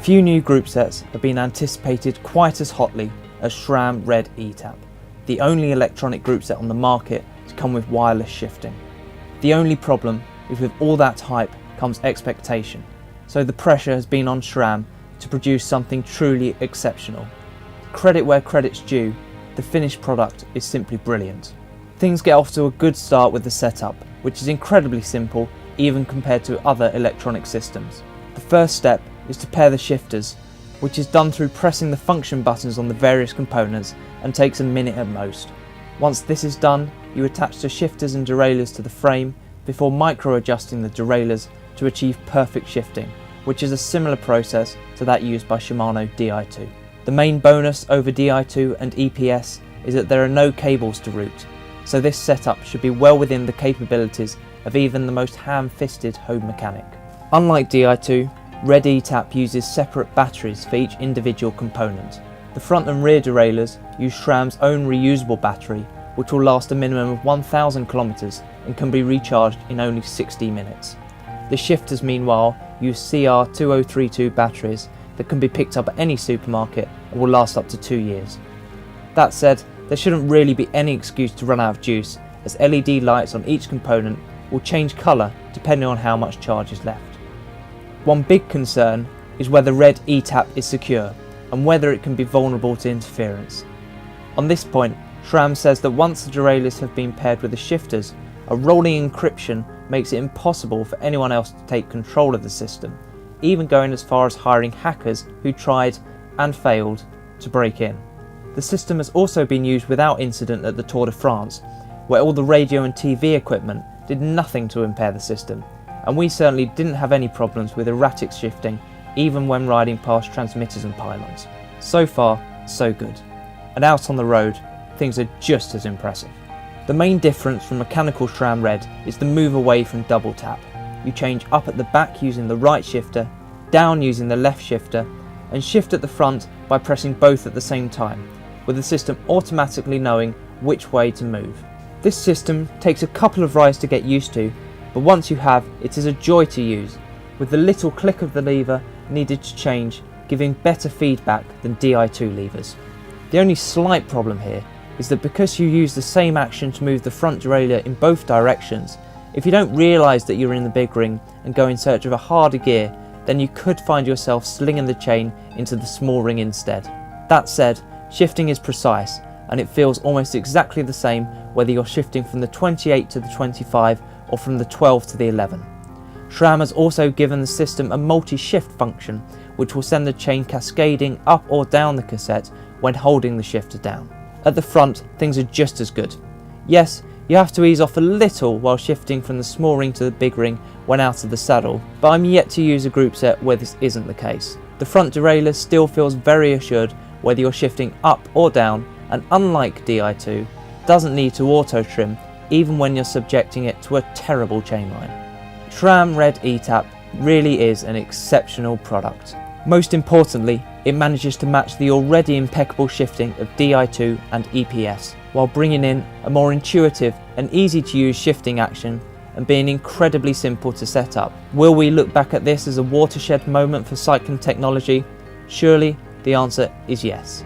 Few new group sets have been anticipated quite as hotly as SRAM Red eTAP, the only electronic group set on the market to come with wireless shifting. The only problem is with all that hype comes expectation, so the pressure has been on SRAM to produce something truly exceptional. Credit where credit's due, the finished product is simply brilliant. Things get off to a good start with the setup, which is incredibly simple even compared to other electronic systems. The first step is to pair the shifters, which is done through pressing the function buttons on the various components and takes a minute at most. Once this is done, you attach the shifters and derailleurs to the frame before micro-adjusting the derailleurs to achieve perfect shifting, which is a similar process to that used by Shimano Di2. The main bonus over Di2 and EPS is that there are no cables to route, so this setup should be well within the capabilities of even the most ham-fisted home mechanic. Unlike Di2, Red eTAP uses separate batteries for each individual component. The front and rear derailleurs use SRAM's own reusable battery, which will last a minimum of 1,000 kilometers and can be recharged in only 60 minutes. The shifters meanwhile use CR2032 batteries that can be picked up at any supermarket and will last up to 2 years. That said, there shouldn't really be any excuse to run out of juice, as LED lights on each component will change colour depending on how much charge is left. One big concern is whether Red eTAP is secure and whether it can be vulnerable to interference. On this point, SRAM says that once the derailleurs have been paired with the shifters, a rolling encryption makes it impossible for anyone else to take control of the system, even going as far as hiring hackers who tried and failed to break in. The system has also been used without incident at the Tour de France, where all the radio and TV equipment did nothing to impair the system, and we certainly didn't have any problems with erratic shifting even when riding past transmitters and pylons. So far, so good. And out on the road, things are just as impressive. The main difference from mechanical SRAM Red is the move away from double tap. You change up at the back using the right shifter, down using the left shifter, and shift at the front by pressing both at the same time, with the system automatically knowing which way to move. This system takes a couple of rides to get used to, but once you have, it is a joy to use, with the little click of the lever needed to change, giving better feedback than Di2 levers. The only slight problem here is that because you use the same action to move the front derailleur in both directions, if you don't realise that you're in the big ring and go in search of a harder gear, then you could find yourself slinging the chain into the small ring instead. That said, shifting is precise, and it feels almost exactly the same whether you're shifting from the 28 to the 25 or from the 12 to the 11. SRAM has also given the system a multi-shift function, which will send the chain cascading up or down the cassette when holding the shifter down. At the front, things are just as good. Yes, you have to ease off a little while shifting from the small ring to the big ring when out of the saddle, but I'm yet to use a group set where this isn't the case. The front derailleur still feels very assured whether you're shifting up or down, and unlike Di2, doesn't need to auto trim even when you're subjecting it to a terrible chainline. SRAM Red eTAP really is an exceptional product. Most importantly, it manages to match the already impeccable shifting of Di2 and EPS, while bringing in a more intuitive and easy to use shifting action and being incredibly simple to set up. Will we look back at this as a watershed moment for cycling technology? Surely the answer is yes.